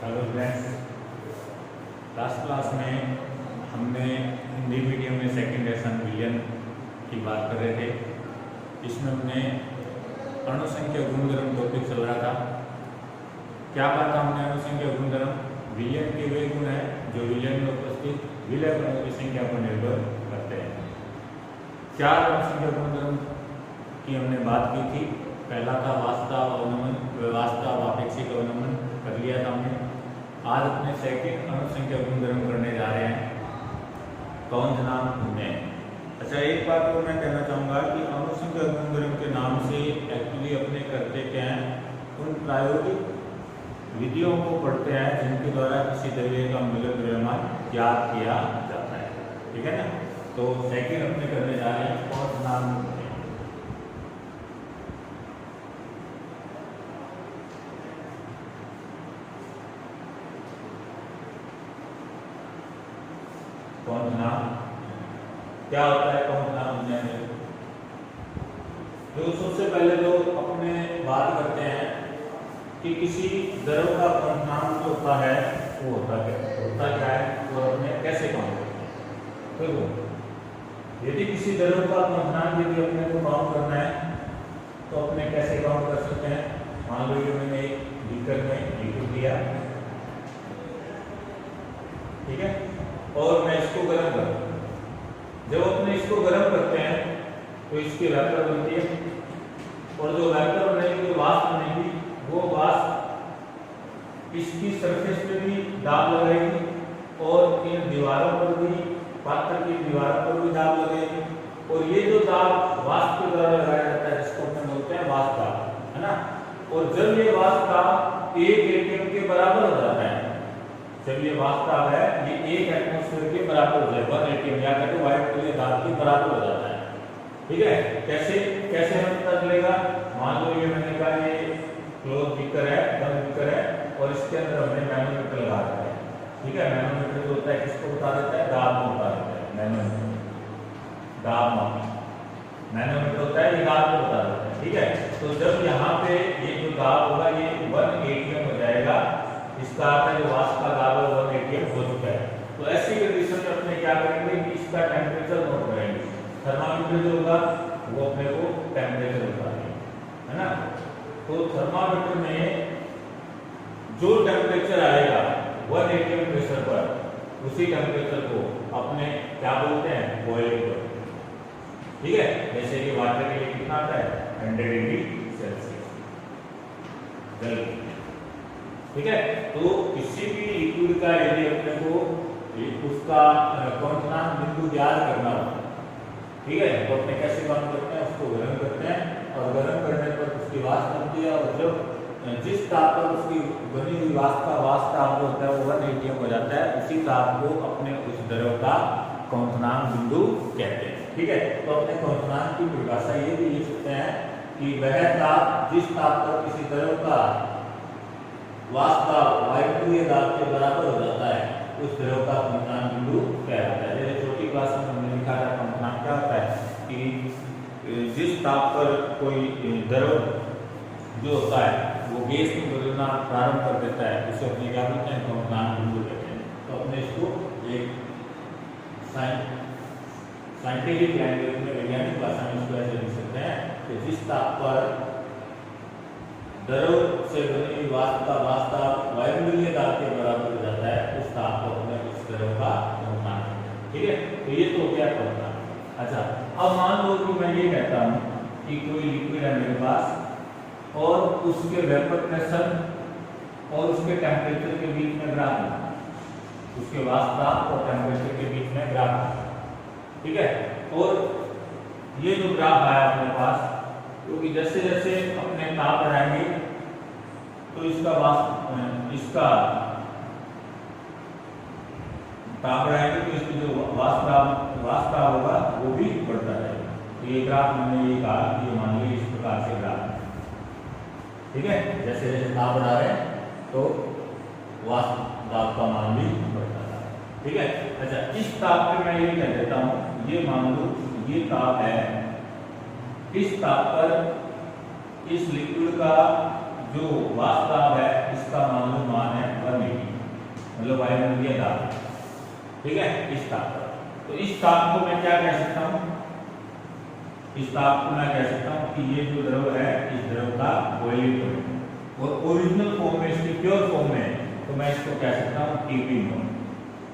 Hello friends, last class में हमने Hindi medium में सेकंड लेसन विलियन की बात कर रहे थे। इसमें हमने अणुसंख्या गुणधर्म टॉपिक चल रहा था। क्या बात हमने अणुसंख्या गुणधर्म विलियन के वे गुण है जो विलियन में उपस्थित विलय गुणों की संख्या पर निर्भर करते हैं। 4 अणुसंख्या गुणधर्म की हमने बात की थी। पहला था वास्तव अवनमन, वास्तव आपेक्षिक अवनमन कर लिया था हमने। आज अपने सेकंड अणुसंख्या गुणधर्म करने जा रहे हैं, कौन सा नाम उन्नयन। अच्छा, एक बात और मैं कहना चाहूँगा कि अणुसंख्या गुणधर्म के नाम से एक्चुअली अपने करते क्या हैं, उन प्रायोगिक विधियों को पढ़ते हैं जिनके द्वारा किसी द्रव्य का मूलक द्रव्यमान ज्ञात किया जाता है। ठीक है ना। तो सेकंड अपने करने जा रहे हैं, कौन सा नाम कौन नाम क्या होता है, कौन नाम उन्नयन। तो सबसे पहले तो अपने बात करते हैं कि किसी द्रव का कौन नाम जो होता है वो होता क्या है और अपने कैसे काम करते हैं। तो यदि किसी द्रव का कौन नाम यदि अपने को काम करना है तो अपने कैसे काम कर सकते हैं। मान लो कि मैंने एक बीकर में लिक्विड दिया, ठीक है, और मैं इसको गर्म करूँ। जब अपने इसको गर्म करते हैं तो इसकी वेपर बनती है, और जो वेपर बनेगी, जो वाष्प बनेगी, वो वाष्प इसकी सरफेस पे भी दाब लगाएगी और इन दीवारों पर भी, पात्र की दीवारों पर भी दाब लगेगी। और ये जो दाब वाष्प के द्वारा लगाया जाता है जिसको अपने बोलते हैं वाष्प दाब, है ना। और जब ये वाष्प दाब 1 एटम के बराबर हो जाता है, जब ये वास्तव है ये 1 एटमॉस्फेयर के बराबर हो जाए, 1 एटम या कहते हैं वायु के दाब के बराबर हो जाता है। ठीक है, कैसे हमें पता चलेगा। मान लो ये मैंने कहा ये क्लोज बीकर है, बंद बीकर है, और इसके अंदर हमने मैनोमीटर लगा दिया है। ठीक है, मैनोमीटर जो होता है किसको बता देता है, दाब को बता देता है। मैनोमीटर दाब मापी, मैनोमीटर होता है ये दाब को बता देता है। ठीक है, तो जब यहाँ पे ये जो दाब होगा ये 1 एटीएम हो जाएगा, इसका अर्थ है जो वाष्प का दाब 1 एटीएम हो चुका है। तो ऐसी कंडीशन में अपने क्या करेंगे कि इसका टेम्परेचर नोट करेंगे। थर्मामीटर जो होगा वो अपने को टेम्परेचर बताएगा, है ना। तो थर्मामीटर में जो टेम्परेचर आएगा 1 एटीएम प्रेशर पर, उसी टेम्परेचर को अपने क्या बोलते हैं, बॉइलिंग पॉइंट। ठीक है, जैसे कि वाटर के लिए कितना आता है, 100 डिग्री सेल्सियस। ठीक है, तो किसी भी लिक्विड का यदि अपने को उसका क्वांटम बिंदु याद करना हो, ठीक है, तो अपने कैसे काम करते हैं, उसको गर्म करते हैं, और गर्म करने पर उसकी वाष्प बनती है, और जब जिस ताप पर उसकी बनी हुई वाष्प का ताप जो होता है वो 1 एटीएम हो जाता है, उसी ताप को अपने उस द्रव का क्वांटम बिंदु कहते हैं। ठीक है, तो अपने क्वांटम की परिभाषा ये भी लिख सकते हैं कि वह ताप जिस ताप पर किसी द्रव का वास्तव वायुमंडलीय दाब के बराबर हो जाता है, उस द्रव का क्वांटम बिंदु कहलाता है। जैसे छोटी क्लास में हमने लिखा था क्वांटम क्या होता है कि जिस ताप पर कोई द्रव जो होता है वो गैस में बदलना प्रारंभ कर देता है, उसे अपने क्या बोलते हैं, क्वांटम बिंदु कहते हैं। तो अपने इसको एक साइंटिफिक लैंग्वेज में, वैज्ञानिक भाषा में इसको ऐसे लिख सकते हैं कि जिस ताप पर द्रव से बनी हुई वाष्प का वास्तव वायुमंडलीय दाब के बराबर हो जाता है, उस ताप को अपने उस द्रव का क्वांटम। ठीक है, तो ये तो हो गया क्वांटम। अच्छा, अब मान लो कि मैं ये कहता हूँ कि कोई लिक्विड है मेरे पास, और उसके वेपर प्रेशर और उसके टेम्परेचर के बीच में ग्राफ है, उसके वास्तव और टेम्परेचर के बीच में ग्राफ है। ठीक है, और ये जो ग्राफ आया अपने पास, क्योंकि जैसे जैसे अपने ताप बढ़ाएंगे तो इसका ताप बढ़ाएंगे तो इसकी जो वाष्प होगा वो भी बढ़ता रहेगा। तो ये ग्राफ मैंने ये कहा कि ये मान लीजिए इस प्रकार से ग्राफ है। ठीक है, जैसे जैसे ताप बढ़ा रहे हैं तो वाष्प दाब का मान भी बढ़ता है। ठीक है, अच्छा, इस ताप पे मैं ये कह देता हूँ, ये मान लो ये ताप है, इस ताप पर इस लिक्विड का जो वाष्प दाब है इसका मान है 180। मतलब वायुमंडलीय दाब, ठीक है, इस ताप पर। तो इस ताप को मैं क्या कह सकता हूँ, इस ताप को मैं कह सकता हूँ कि ये जो द्रव है इस द्रव का बॉइलिंग पॉइंट, और ओरिजिनल फॉर्म में, इसकी प्योर फॉर्म में तो मैं इसको कह सकता हूँ टीपी नॉट,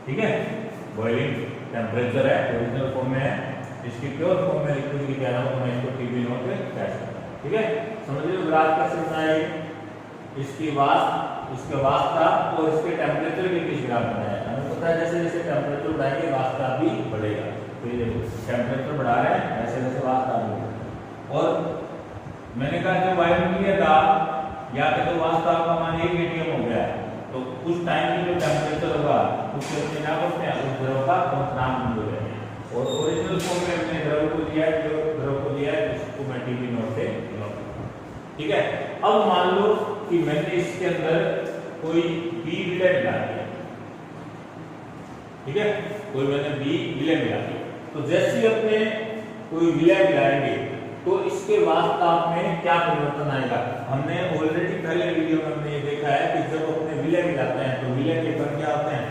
ठीक है, बॉइलिंग टेम्परेचर है, ओरिजिनल फॉर्म में है, इसकी प्योर फॉर्म में लिक्विड की कह रहा हूँ तो मैं इसको टीपी नॉट कह सकता हूँ, ठीक है। समझ लो ग्राफ कैसे बनाए, इसकी वाष्प, इसके वाष्प ताप और इसके टेम्परेचर के बीच ग्राफ बनाया। हमें पता है जैसे जैसे टेम्परेचर बढ़ाएंगे वाष्प ताप भी बढ़ेगा, तो ये देखो टेम्परेचर बढ़ा रहे हैं वैसे वैसे वाष्प ताप बढ़ेगा। और मैंने कहा कि वायुमंडलीय दाब या तो वाष्प ताप का मान 1 atm हो गया है, तो उस टाइम में जो टेम्परेचर होगा उससे अपने क्या करते हैं, उस द्रव का क्वथनांक ढूंढ रहे हैं। और ओरिजिनल फॉर्म में अपने द्रव को दिया है, जो द्रव को दिया है उसको मैं टीपी नॉट से, ठीक है। अब मान लो कि मैंने इसके अंदर कोई बी विलय मिला दिया, ठीक है, कोई मैंने बी विलय मिला दिया, तो जैसे ही अपने कोई विलय मिलाएंगे तो इसके वाष्प ताप में क्या परिवर्तन आएगा। हमने ऑलरेडी पहले वीडियो में हमने ये देखा है कि जब अपने विलय मिलाते हैं तो विलय के कण क्या होते हैं,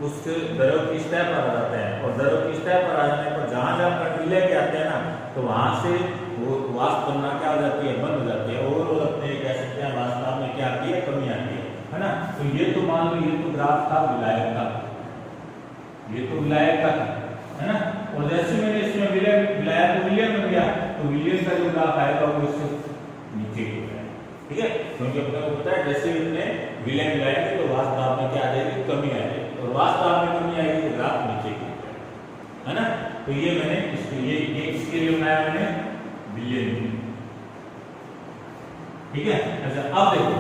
उस द्रव की सतह पर आ जाते हैं, और द्रव की सतह पर आ जाने पर जहां जहां कण विलय के आते हैं ना, तो वहां से वो वाष्प बनना क्या हो जाती है, बंद हो जाती है, और अपने कह सकते हैं वाष्प ताप में क्या आती है, कमी आती है ना। तो ये तो मान लो ये तो ग्राफ था विलायक का, ये तो विलायक का था, है ना। और जैसे मैंने इसमें विलय मिलाया तो विलय बन गया, तो विलय का जो ग्राफ आएगा वो इससे नीचे हो जाएगा, ठीक है, क्योंकि अपने को पता है जैसे हमने विलय मिलाएंगे तो वाष्प ताप में क्या आ जाएगी, कमी आ जाएगी, और वाष्प ताप में कमी आएगी तो ग्राफ नीचे गिर जाएगा, है ना। तो ये मैंने इसके लिए बनाया मैंने विलय, ठीक है। अच्छा अब देखो,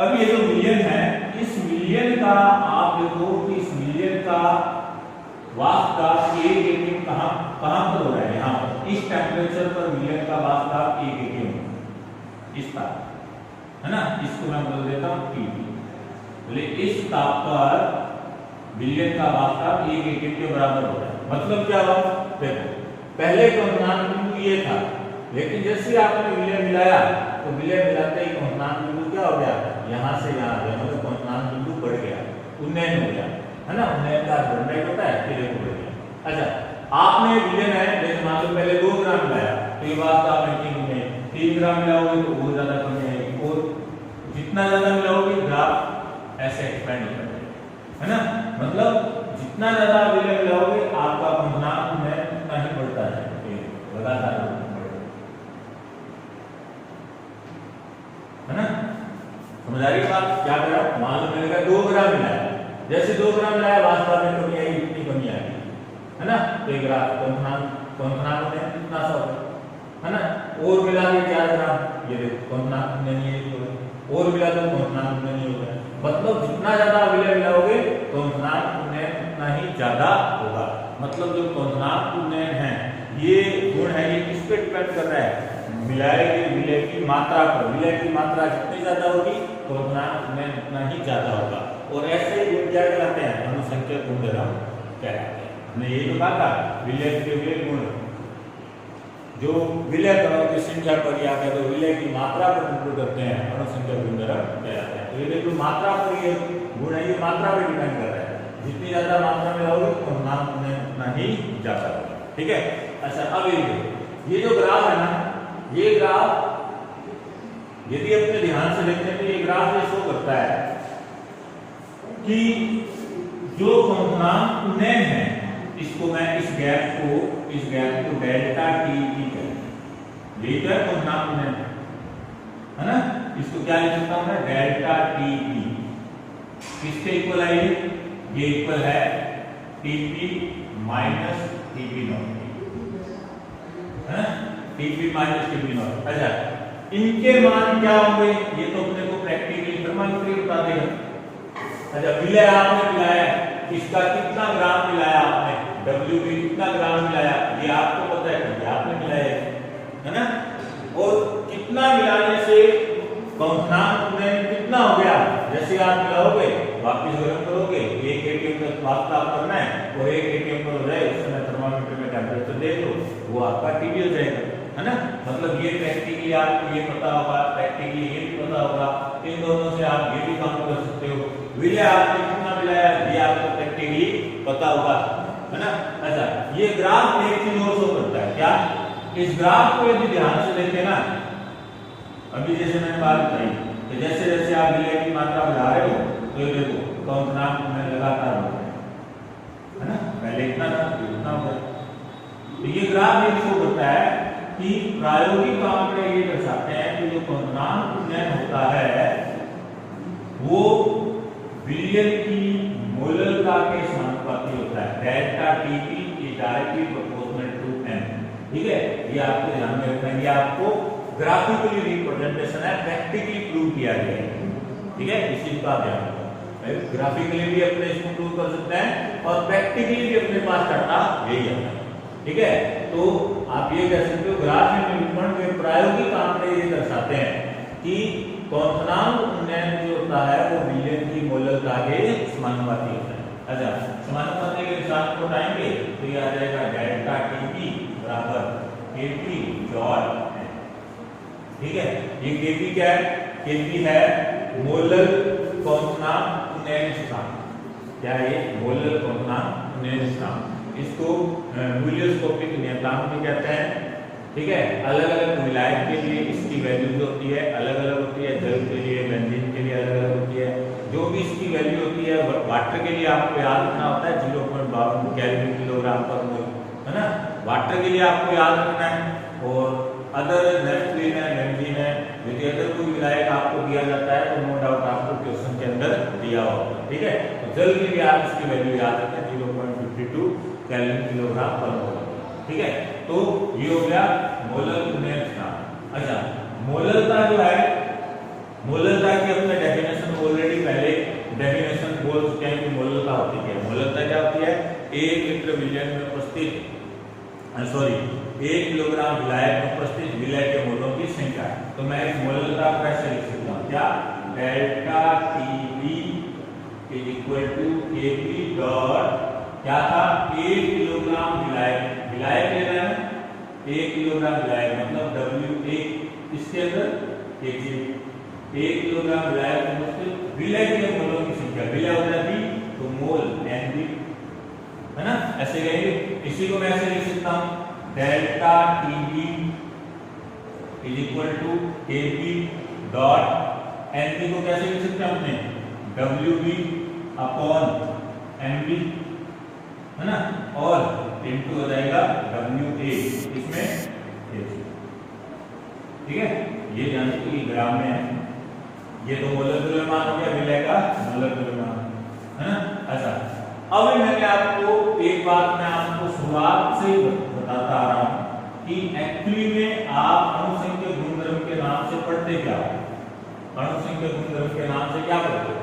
अब ये जो विलयन है, इस विलयन का आप देखो कि इस विलयन का वाष्प ताप 1 atm कहां पर हो रहा है, यहाँ पर इस टेम्परेचर पर विलयन का वाष्प ताप 1 atm, इस ताप, है ना, इसको मैं बदल देता हूं Tb, बोले इस ताप पर विलयन का वाष्प ताप 1 atm के बराबर हो रहा है। मतलब क्या हुआ, देखो पहले क्वथनांक बिंदु ये था, लेकिन जैसे आपने विलय मिलाया तो विलय मिलाते ही क्वथनांक बिंदु क्या हो गया, यहाँ से यहाँ गया, मतलब क्वथनांक बिंदु बढ़ गया, उन्नयन हो गया, है ना, उन्नयन का बढ़ होता है, फिर एक बढ़ गया। अच्छा आपने विलयन है, जैसे मान लो पहले 2 ग्राम मिलाया तो ये वाष्प ताप में 3 ग्राम मिलाओगे तो बहुत ज्यादा कमी आएगी, और जितना ज्यादा मिलाओगे ग्राफ ऐसे एक्सपेंड हो जाएगा, है ना। मतलब जितना ज्यादा विलय मिलाओगे आपका क्वथनांक में उतना ही बढ़ता है, लगातार बढ़ेगा, है ना। समझ आ रही बात, क्या करा, मान लो मैंने कहा 2 ग्राम मिलाया, जैसे 2 ग्राम मिलाया वाष्प ताप में कमी आएगी, इतनी कमी आएगी, है ना। तो एक ग्राफ क्वथनांक में इतना सा होगा, है ना। और मिला के 4 ग्राम, ये देखो क्वथनांक में नहीं है, और मिला तो क्वथनांक में नहीं होगा। मतलब जितना ज्यादा विलय मिलाओगे क्वथनांक उन्नयन उतना ही ज्यादा होगा। मतलब जो क्वथनांक उन्नयन है ये गुण है, ये किस पे डिपेंड कर रहा है, मिलाए गए विलय की मात्रा पर। विलय की मात्रा जितनी ज्यादा होगी क्वथनांक उन्नयन उतना ही ज्यादा होगा, और ऐसे गुण क्या कहलाते हैं, अणुसंख्यक गुणधर्म कहलाते हैं। हमने ये जो कहा था विलय के विलय गुण, जो विलय कणों की संख्या पर या तो विलय की मात्रा पर निर्भर करते हैं, अणुसंख्यक गुणधर्म कहलाते हैं। तो ये देखो मात्रा पर ये गुण है, ये मात्रा पर डिपेंड कर रहा है, जितनी ज्यादा मात्रा में होगी क्वथनांक उन्नयन उतना ही ज्यादा होगा, ठीक है। अच्छा अब ये जो ग्राफ है ना, ये ग्राफ यदि अपने ध्यान से देखते हैं तो ये ग्राफ ये शो करता है कि जो क्वथनांक उन्नयन है, इसको मैं इस गैप को डेल्टा टी कहते हैं, ये क्या क्वथनांक उन्नयन है ना, इसको क्या लिख सकता हूं मैं, डेल्टा टी पी। किसके इक्वल है ये इक्वल है टीपी माइनस टीपी नॉट, है ना, टीपी माइनस टीपी नॉट। अच्छा इनके मान क्या होंगे, ये तो अपने को प्रैक्टिकली थर्मोमीटर बता देगा। अच्छा विलय आपने मिलाया, इसका कितना ग्राम मिलाया आपने, WB कितना ग्राम मिलाया, ये आपको पता है क्योंकि आपने मिलाया है ना। और कितना मिलाने से क्वथनांक उन्नयन कितना हो गया, जैसे आप मिलाओगे वापस गर्म करोगे, 1 atm तक वाष्प ताप करना है, और 1 atm पर हो जाए उस समय थर्मोमीटर में टेम्परेचर देख लो, वो आपका टीबी हो जाएगा, है ना। मतलब ये प्रैक्टिकली आपको ये पता होगा, प्रैक्टिकली ये भी पता होगा, इन दोनों से आप ये भी काम कर सकते हो। विलय आपने कितना मिलाया पता होगा, है ना। अच्छा, ये ग्राफ एक चीज और शो करता है, क्या? इस ग्राफ को यदि ध्यान से देखें ना, अभी जैसे मैंने बात बताई कि जैसे जैसे आप विलय की मात्रा बढ़ा रहे हो तो ये देखो कंपनांक में लगातार बढ़ रहा है ना, पहले इतना था इतना हो गया। तो ये ग्राफ ये शो करता है कि प्रायोगिक आंकड़े ये दर्शाते हैं कि जो कंपनांक उन्नयन होता है वो विलयन की मोलरता के समानुपाती होता है। Delta TP is directly proportional to M, ठीक है। ये आपको ध्यान में रखना है, ये आपको ग्राफिकली रिप्रेजेंटेशन है, प्रैक्टिकली प्रूव किया गया है, ठीक है। इस चीज का ध्यान रखना, ग्राफिकली भी अपने इसको प्रूव कर सकते हैं और प्रैक्टिकली भी अपने पास डाटा यही आता है, ठीक है। तो आप ये कह सकते हो ग्राफ में निरूपण के प्रायोगिक आंकड़े ये दर्शाते हैं कि कंपनांक उन्नयन जो होता है वो विलयन की मोलरता के समानुपाती होता है। अच्छा, समानुपाती के निशान को हटाएंगे तो ये आ जाएगा डेल्टा टीपी बराबर केपी डॉट, ठीक है। ये केपी क्या है? केपी है मोलर कंपनांक उन्नयन सूचकांक। क्या है ये? मोलर कंपनांक उन्नयन सूचकांक। इसको मूल्योस्कोपिक नियतांक भी कहते हैं, ठीक है। अलग अलग विलायक के लिए इसकी वैल्यू जो होती है अलग अलग होती है, जल के लिए बेंजीन के लिए अलग अलग होती है। जो भी इसकी वैल्यू होती है, वाटर के लिए आपको याद रखना होता है 0.52 केल्विन किलोग्राम पर मोल, है ना। वाटर के लिए आपको याद रखना है। और अदर नेफ्थलीन है, बेंजीन है, यदि अदर कोई विलायक आपको दिया जाता है तो नो डाउट आपको क्वेश्चन के अंदर दिया होगा, ठीक है। तो जल के लिए आप इसकी वैल्यू याद रखें 0.52 केल्विन किलोग्राम पर मोल, ठीक है। तो ये हो गया मोलर उन्नयन सूचकांक। अच्छा, मोलरता जो है, मोलरता की अपने डेफिनेशन ऑलरेडी पहले डेफिनेशन बोल चुके हैं कि मोलरता होती है। मोलरता क्या होती है? 1 लीटर विलयन में उपस्थित 1 किलोग्राम विलायक में उपस्थित विलय के मोलों की संख्या। तो मैं इस मोलरता को ऐसे लिख सकता हूँ, क्या? Delta TB is equal to KP dot, क्या था? 1 किलोग्राम विलायक, विलायक लेना है 1 किलोग्राम विलायक मतलब W1 इसके अंदर केजी, 1 किलोग्राम विलायक में उपस्थित विलय के मोलों की संख्या। विलय हो जाती तो मोल एनबी, है ना, ऐसे कहेंगे। इसी को मैं ऐसे लिख सकता हूं delta TB is equal to KP dot NB को कैसे लिख सकते हैं अपने? डब्ल्यूबी अपॉन एमबी, है ना, और इनटू हो जाएगा WA इसमें, ठीक है। ये जाने कि ग्राम में है, ये तो मोलर द्रव्यमान हो गया विलय का मोलर द्रव्यमान, है ना। अच्छा, अब मैंने आपको एक बात मैं आपको शुरुआत से बताता आ रहा हूं कि एक्चुअली में आप अणुसंख्यक गुणधर्म के नाम से पढ़ते क्या हो? अणुसंख्यक गुणधर्म के नाम से क्या पढ़ते हो?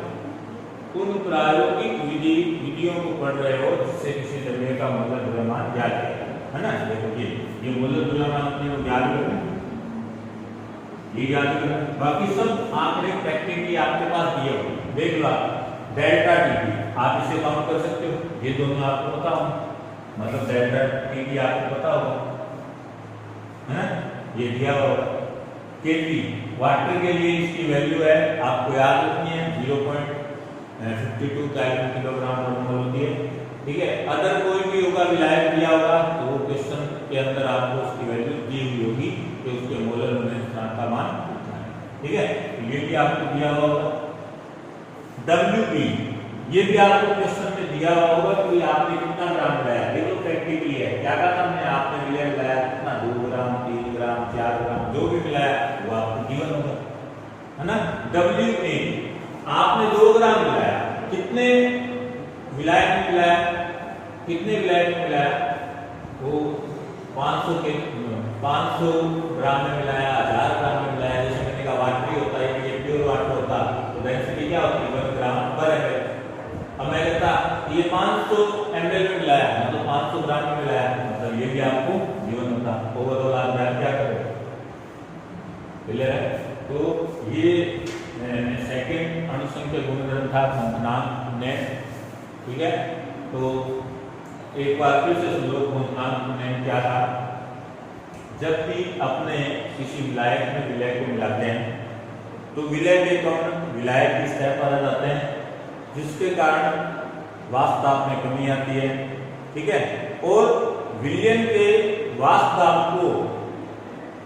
उन प्रायोगिक विधियों को पढ़ रहे हो जिससे किसी द्रव्य का मोलर द्रव्यमान ज्ञात है ना। देखिए ये मोलर द्रव्यमान अपने को ज्ञात करना, ये ज्ञात करना, बाकी सब आंकड़े प्रैक्टिकली आपके पास दिए होंगे। देख लो डेल्टा टीपी आप इसे काउंट कर सकते हो, ये दोनों आपको पता हो, मतलब डेल्टा टीपी आपको पता होगा, है ना, ये दिया होगा। केपी वाटर के लिए इसकी वैल्यू है आपको याद रखनी है 0.52 केल्विन किलोग्राम पर मोल होती है, ठीक है। अदर कोई भी होगा विलायक दिया होगा तो वो क्वेश्चन के अंदर आपको उसकी वैल्यू दी हुई होगी कि उसके मोलर उन्नयन सूचकांक का मान कितना है, ठीक है। ये भी आपको दिया हुआ होगा। WB ये भी आपको क्वेश्चन में दिया हुआ होगा कि आपने कितना ग्राम मिलाया, देखो प्रैक्टिकली है, क्या कहा हमने, आपने विलय मिलाया कितना, 2 ग्राम 3 ग्राम 4 ग्राम जो भी मिलाया वो आपको गिवन होगा, है ना। WA आपने 2 ग्राम मिलाया, कितने विलायक में मिलाया, कितने विलायक में मिलाया, वो 500 ग्राम में मिलाया, 1000 ग्राम में मिलाया। जैसे मैंने कहा वाटर ही होता है, ये प्योर वाटर होता तो डेंसिटी क्या होती है 1 ग्राम पर ml। अब मैं कहता ये 500 ml में मिलाया मतलब 500 ग्राम में मिलाया, मतलब ये भी आपको गिवन होता। ओवरऑल आप क्या करोगे, क्लियर है। तो ये सेकंड अणुसंख्यक गुणधर्म था कंपनांक उन्नयन, ठीक है। तो एक बार फिर से सुनो, कंपनांक उन्नयन क्या था? जब भी अपने किसी विलायक में विलय को मिलाते हैं तो विलय के कण विलायक की सतह पर आ जाते हैं, जिसके कारण वाष्प दाब में कमी आती है, ठीक है। और विलयन के वाष्प दाब को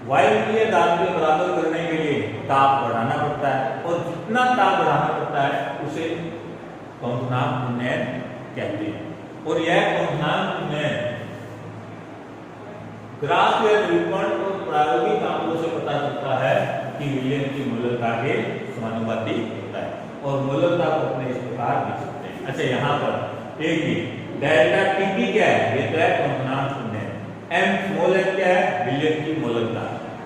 वायुमंडलीय दाब के बराबर करने के लिए ताप बढ़ाना पड़ता है, और जितना ताप बढ़ाना पड़ता है उसे क्वथनांक उन्नयन कहते हैं। और यह क्वथनांक उन्नयन ग्राफ या निरूपण और प्रायोगिक आंकड़ों से पता चलता है कि विलयन की मूलता के समानुपाती होता है, और मूलता को अपने इस प्रकार लिख सकते हैं। अच्छा, यहाँ पर एक ही डेल्टा टीपी क्या है, ये तो है क्वथनांक उन्नयन। एम स्मॉल एम क्या है, विलयन की मूलता।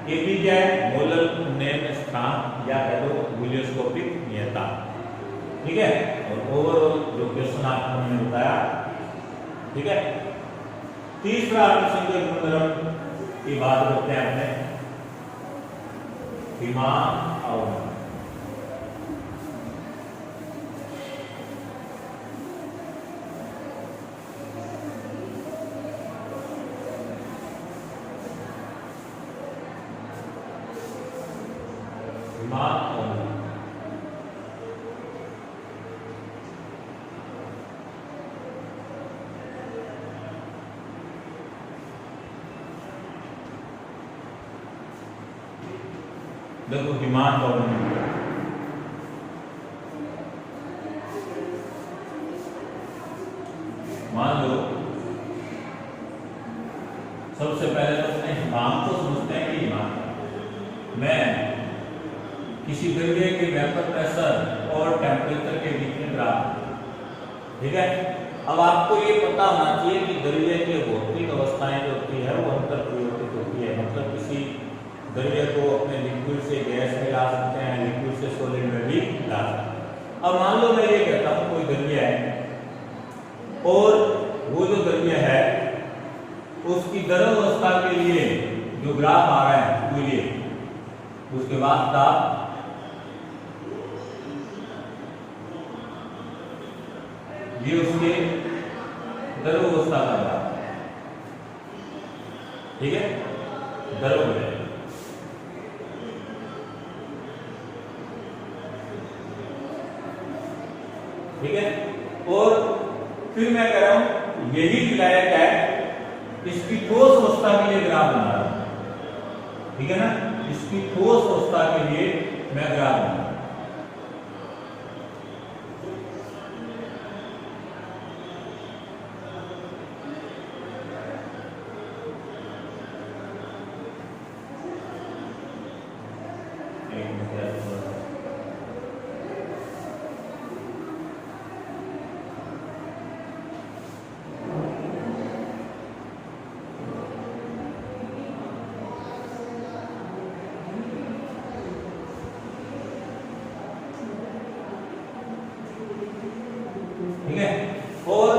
केपी क्या है, मोलर उन्नयन स्थान या कह दो विलियोस्कोपिक नियता, ठीक है। और ओवरऑल जो क्वेश्चन आपको मैंने बताया, ठीक है। तीसरा अनुसंख्यक गुणधर्म की बात करते हैं अपने, विमान अवनमन। विमान अवनमन देखो, विमान अवनमन मान लो सबसे पहले तो अपने हिमांक को समझते हैं कि हिमांक मैं किसी द्रव्य के वेपर प्रेशर और टेम्परेचर के बीच में ग्राफ, ठीक है। अब आपको ये पता होना चाहिए कि द्रव्य की भौतिक अवस्थाएं जो होती है वो अंतर परिवर्तित होती है, मतलब किसी द्रव्य को अपने लिक्विड से गैस में ला सकते हैं, लिक्विड से सॉलिड में भी ला सकते हैं। अब मान लो मैं ये कहता हूं कोई द्रव्य है, और वो जो द्रव्य है उसकी द्रव अवस्था के लिए जो ग्राफ आ रहा है वो ये, उसके बाद ताप, ये उसके द्रव अवस्था का ग्राफ, ठीक है, द्रव है, ठीक है। और फिर मैं कह रहा हूं यही विलायक है, इसकी ठोस अवस्था के लिए ग्राफ बना रहा हूं, ठीक है ना, इसकी ठोस अवस्था के लिए मैं ग्राफ बना रहा हूं। ठीक है। और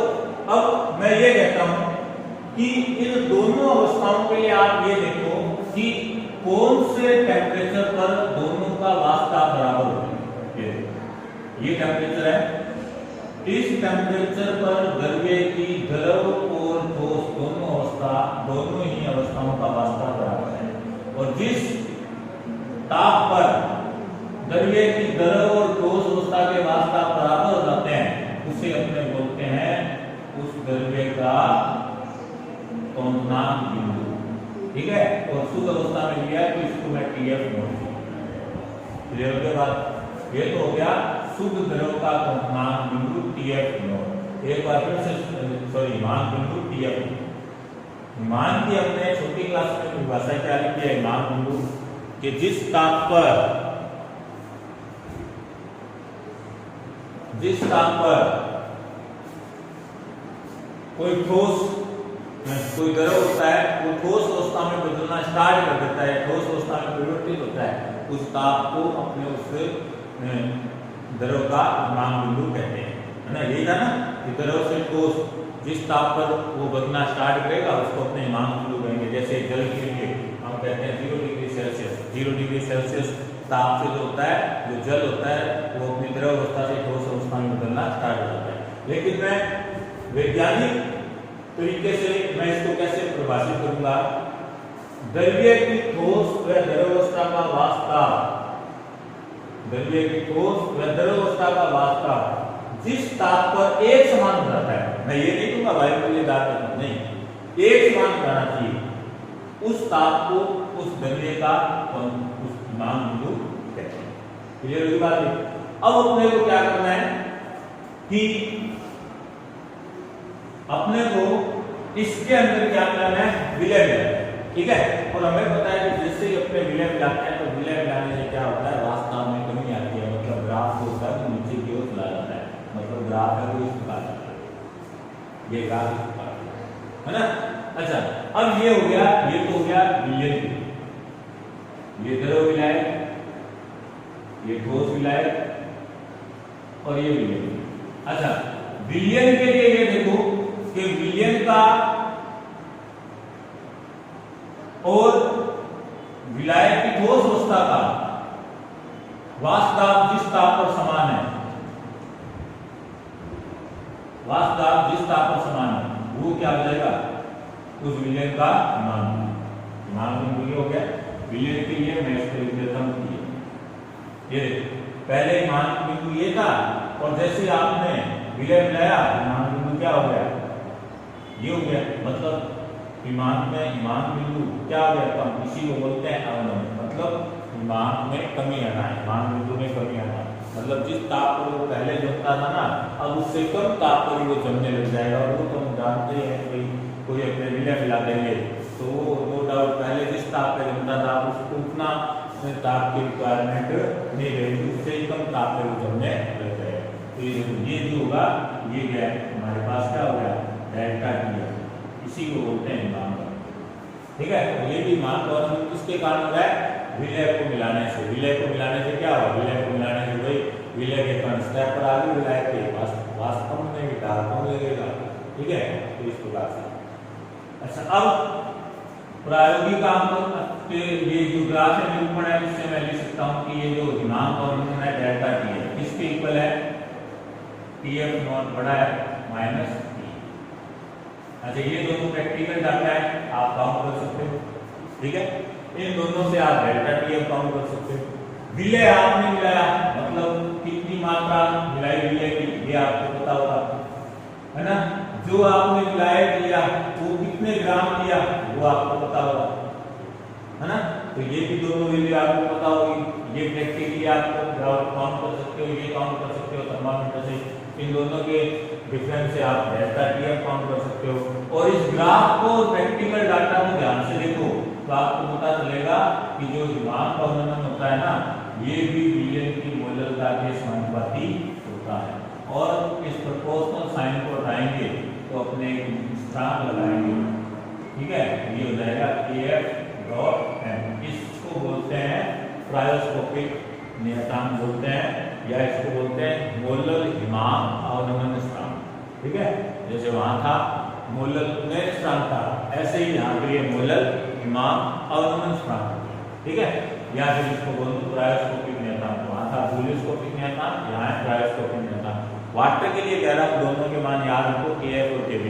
अब मैं ये कहता हूं कि इन दोनों अवस्थाओं के लिए आप ये देखो कि कौन से टेम्परेचर पर दोनों का वाष्प दाब बराबर होता है। ये टेम्परेचर है, इस टेम्परेचर पर द्रव्य की द्रव और ठोस दोनों ही अवस्थाओं का वाष्प दाब बराबर है। और जिस ताप पर द्रव्य की द्रव और ठोस अवस्था के वाष्प दाब बराबर हो जाते हैं उसे अपने बोलते हैं उस द्रव्य का क्वथनांक बिंदु, ठीक है। और शुद्ध अवस्था में लिया तो इसको मैं TF बोलूंगा। क्लियर के बाद ये तो हो गया शुद्ध द्रव का क्वथनांक बिंदु TF नॉट। एक बार फिर से सॉरी हिमांक बिंदु TF। हिमांक की हमने छोटी क्लास में परिभाषा क्या लिखी है, हिमांक बिंदु कि जिस ताप पर कोई द्रव होता है वो ठोस अवस्था में बदलना स्टार्ट कर देता है, ठोस अवस्था में परिवर्तित होता है, उस ताप को अपने उस द्रव का हिमांक बिंदु कहते हैं, है ना। यही था ना कि द्रव से ठोस जिस ताप पर वो बदलना स्टार्ट करेगा उसको अपने हिमांक बिंदु कहेंगे। जैसे जल के लिए हम कहते हैं 0 डिग्री सेल्सियस। 0 डिग्री सेल्सियस ताप से जो होता है, जो जल होता है वो अपनी द्रव अवस्था से ठोस अवस्था में बदलना स्टार्ट हो जाता है। लेकिन मैं वैज्ञानिक तरीके से मैं इसको कैसे परिभाषित करूंगा, द्रव्य की ठोस व द्रव अवस्था का वाष्प दाब, द्रव्य की ठोस व द्रव अवस्था का वाष्प दाब जिस ताप पर एक समान हो जाता है, मैं ये नहीं कहूंगा वायु मूल्य दाब नहीं, एक समान होना चाहिए, उस ताप को उस द्रव्य का उस मान बिंदु कहते हैं। क्लियर होगी बात है? अब अपने को क्या करना है कि अपने को इसके अंदर क्या करना है, विलय मिलाना है, ठीक है। और हमें पता है कि जैसे ही अपने विलय मिलाते हैं तो विलय मिलाने से क्या होता है, वास्तव में कमी आती है, मतलब ग्राफ जो होता है नीचे की ओर चला जाता है, मतलब ग्राफ है वो इस प्रकार जाता है, ये ग्राफ इस प्रकार है ना। अच्छा, अब ये हो गया, ये तो हो गया विलयन, ये द्रव विलय, ये ठोस विलय और ये विलयन। अच्छा, विलयन के लिए ये देखो कि विलयन का और विलायक की ठोस अवस्था का वाष्प जिस ताप पर समान है, वाष्प जिस ताप पर समान है वो क्या हो जाएगा, उस विलयन का मान बिंदु हो गया। विलयन के लिए मैं इसको लिख देता हूं, ये पहले मान बिंदु ये था और जैसे आपने विलय मिलाया मान बिंदु क्या हो गया, ये हो गया। मतलब विमान बिंदु क्या हो गया, कम, इसी को बोलते हैं अवनमन, मतलब विमान में कमी आना है, मान बिंदु में कमी आना है, मतलब जिस ताप पर वो पहले जमता था ना, अब उससे कम ताप पर वो जमने लग जाएगा। और वो तो हम जानते हैं कि कोई अपने विलय मिला देंगे तो वो नो डाउट पहले जिस ताप पे जमता था उसको उतना ताप की रिक्वायरमेंट नहीं रहेगी, उससे कम ताप पे वो जमने लग जाएगा। तो ये जो होगा, ये गैप हमारे पास क्या हो गया, डेल्टा टी, इसी को बोलते हैं मान, ठीक है। तो ये भी मान और किसके कारण हो रहा है, विलय को मिलाने से। विलय को मिलाने से क्या होगा, विलय को मिलाने से भाई विलय के कण स्तर पर आगे विलय के वास्तव में विटारकों लगेगा, ठीक है। तो इस प्रकार से अच्छा, अब प्रायोगिक काम पर ये जो ग्राफ है निरूपण है, इससे मैं लिख सकता हूं कि ये जो दिमाग और है डेल्टा टी है, किसके इक्वल है, टीएफ नॉट बड़ा है माइनस टी। अच्छा, ये दोनों प्रैक्टिकल डाटा है, आप काउंट कर सकते हो, ठीक है। इन दोनों से आप डेल्टा टीएफ काउंट कर सकते हो। विलय आपने मिलाया, मतलब कितनी मात्रा मिलाई विलय की, ये आपको पता होगा, है ना। जो आपने विलायक लिया वो कितने ग्राम लिया वो आपको पता होगा, है ना। तो ये भी दोनों वैल्यू आपको पता होगी, ये प्रैक्टिकली आप काउंट कर सकते हो, ये काउंट कर सकते हो थर्मामीटर से, इन दोनों के डिफरेंस से आप डेल्टा टीएफ काउंट कर सकते हो। और इस ग्राफ को प्रैक्टिकल डाटा को ध्यान से देखो तो आपको पता चलेगा कि जो दिमाग का वर्णन होता है ना, ये भी विलयन की मोलरता के समानुपाती होता है। और इस प्रोपोर्शनल साइन को हटाएंगे तो अपने स्थिरांक लगाएंगे, ठीक है। ये हो जाएगा kf डॉट m, इसको बोलते हैं क्रायोस्कोपिक नियतांक बोलते हैं, या इसको बोलते हैं मोलर हिमांक अवनमन स्थिरांक, ठीक है। जैसे वहां था मोलर में स्थिरांक था, ऐसे ही यहाँ पे ये मोलर हिमांक अवनमन स्थिरांक, ठीक है। या फिर इसको बोलते हैं क्रायोस्कोपिक नियतांक, वहां था जूलियोस्कोपिक नियतांक, यहाँ है क्रायोस्कोपिक नियतांक। वाटर के लिए कह रहा हूं, दोनों के मान याद रखो, kf और kb,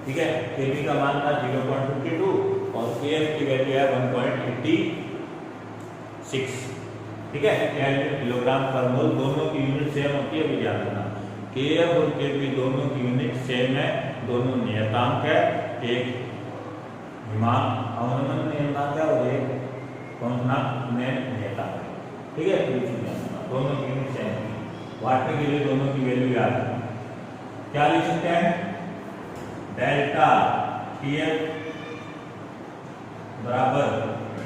ठीक है। kb का मान था 0.52 और kf की वैल्यू है 1.86, ठीक है। किलोग्राम पर मोल, दोनों की यूनिट सेम होती है, भी याद रखना। kf और kb दोनों की यूनिट सेम है, दोनों नियतांक है, एक हिमांक अवनमन नियतांक है और एक कंपनांक नियतांक है, ठीक है। दोनों की यूनिट सेम है, वाटर के लिए दोनों की वैल्यू याद रखना। क्या लिख सकते हैं, डेल्टा टीएफ बराबर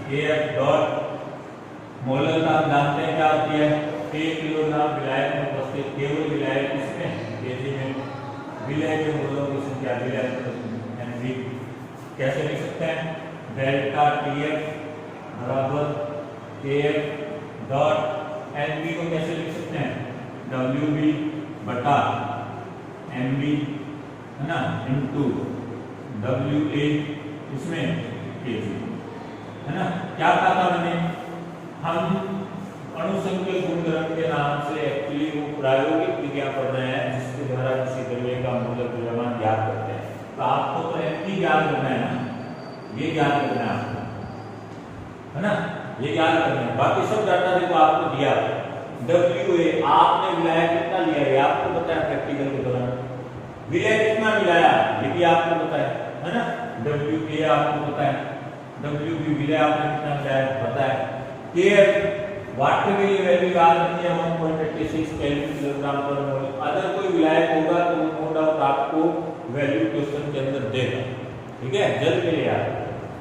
kf डॉट मोलर का हम जानते हैं क्या होती है, 1 किलोग्राम विलायक में उपस्थित केवल विलायक किसमें, केजी में, विलय के मोलों की संख्या विलय कैसे लिख सकते हैं, डेल्टा टीएफ बराबर kf डॉट एनबी को कैसे लिख सकते हैं, WB बटा MB, है ना, इनटू WA इसमें kg, है ना। क्या कहा था मैंने, हम अणुसंख्यक गुणधर्म के नाम से एक्चुअली वो प्रायोगिक विज्ञान पढ़ रहे हैं जिसके द्वारा किसी द्रव्य का मूलक द्रव्यमान ज्ञात करते हैं। तो आपको तो MB ज्ञात करना है ना, ये ज्ञात करना है आपको, है ना, ये ज्ञात करना है। बाकी सब डाटा देखो आपको दिया, WA आपने विलाया कितना लिया है आपको पता है प्रैक्टिकल के दौरान, विलय कितना मिलाया ये भी आपको पता है ना। WA आपको पता है, WB विलय आपने कितना मिलाया पता है। KF वाटर के लिए वैल्यू याद रखिए 1.86 केल्विन किलोग्राम पर मोल। अगर कोई विलायक होगा तो वो नो डाउट आपको वैल्यू क्वेश्चन के अंदर देगा, ठीक है, जल्द के लिए याद।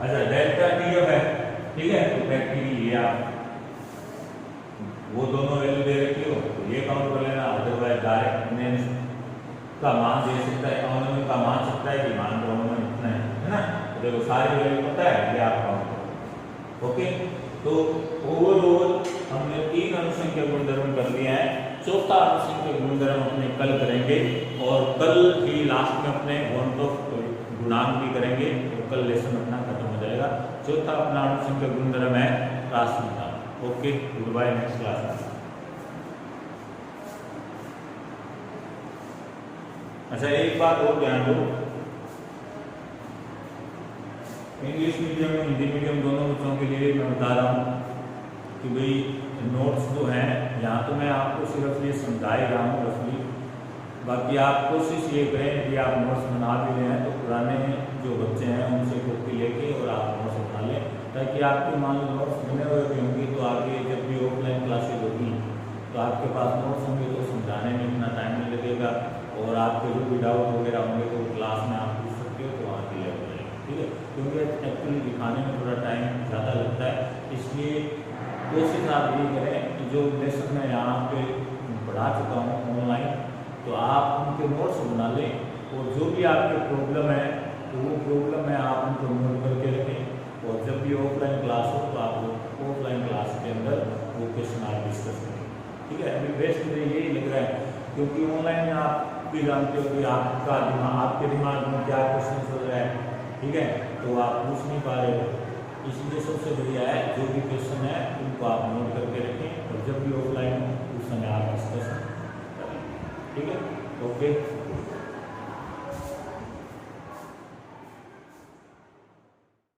अच्छा डेल्टा TF है, ठीक है, तो बैक्टीरिया वो दोनों वैल्यू दे रखी हो तो ये काउंट कर लेना, अदरवाइज डायरेक्ट ने का मान दे सकता है, ऑर्नामेंट का मान सकता है कि मान ऑर्नामेंट इतना है ना, तो देखो सारी वैल्यू पता है ये आप काउंट करो। ओके, तो ओवरऑल हमने 3 अनुसंख्यक गुणधर्म कर लिए हैं, चौथा अनुसंख्यक गुणधर्म अपने कल करेंगे और कल ही लास्ट में अपने वन ऑफ गुणांक भी करेंगे, तो कल लेसन अपना खत्म हो जाएगा। चौथा अपना अनुसंख्यक गुणधर्म है राशि। Okay, good bye, next class. अच्छा एक बात और ध्यान दो, इंग्लिश मीडियम और हिंदी मीडियम दोनों बच्चों के लिए मैं बता रहा हूँ कि भाई नोट्स जो हैं यहाँ तो मैं आपको सिर्फ ये समझा ही रहा हूँ रफली, बाकी आप कोशिश ये करें कि आप नोट्स बना भी लें तो पुराने जो बच्चे हैं उनसे कॉपी लेके और आप नोट्स बना लें, ताकि आपके मान लो नोट्स बने हुए भी होंगे तो आगे जब भी ऑफलाइन क्लासेज होगी तो आपके पास नोट्स होंगे तो समझाने में इतना टाइम नहीं लगेगा और आपके जो भी डाउट वगैरह होंगे तो क्लास में आप पूछ सकते हो तो वहाँ क्लियर हो जाएगा, ठीक है, क्योंकि एक्चुअली दिखाने में थोड़ा टाइम ज़्यादा लगता है। इसलिए कोशिश आप ये करें कि जो लेसन मैं यहाँ पे पढ़ा चुका हूँ ऑनलाइन तो आप उनके नोट्स बना लें और जो भी आपके प्रॉब्लम है तो वो प्रॉब्लम है आप उनको नोट करके रखें और जब भी ऑफलाइन क्लास हो तो आप ऑफलाइन क्लास के अंदर वो क्वेश्चन आप डिस्कस करें, ठीक है। अभी बेस्ट मुझे यही लग रहा है क्योंकि ऑनलाइन में आप भी जानते हो कि आपका दिमाग, आपके दिमाग में क्या क्वेश्चन चल रहा है, ठीक है, तो आप पूछ नहीं पा रहे हो, इसलिए सबसे बढ़िया है जो भी क्वेश्चन है उनको आप नोट करके रखें और जब भी ऑफलाइन हो उस समय आप डिस्कस करें, ठीक है। ओके।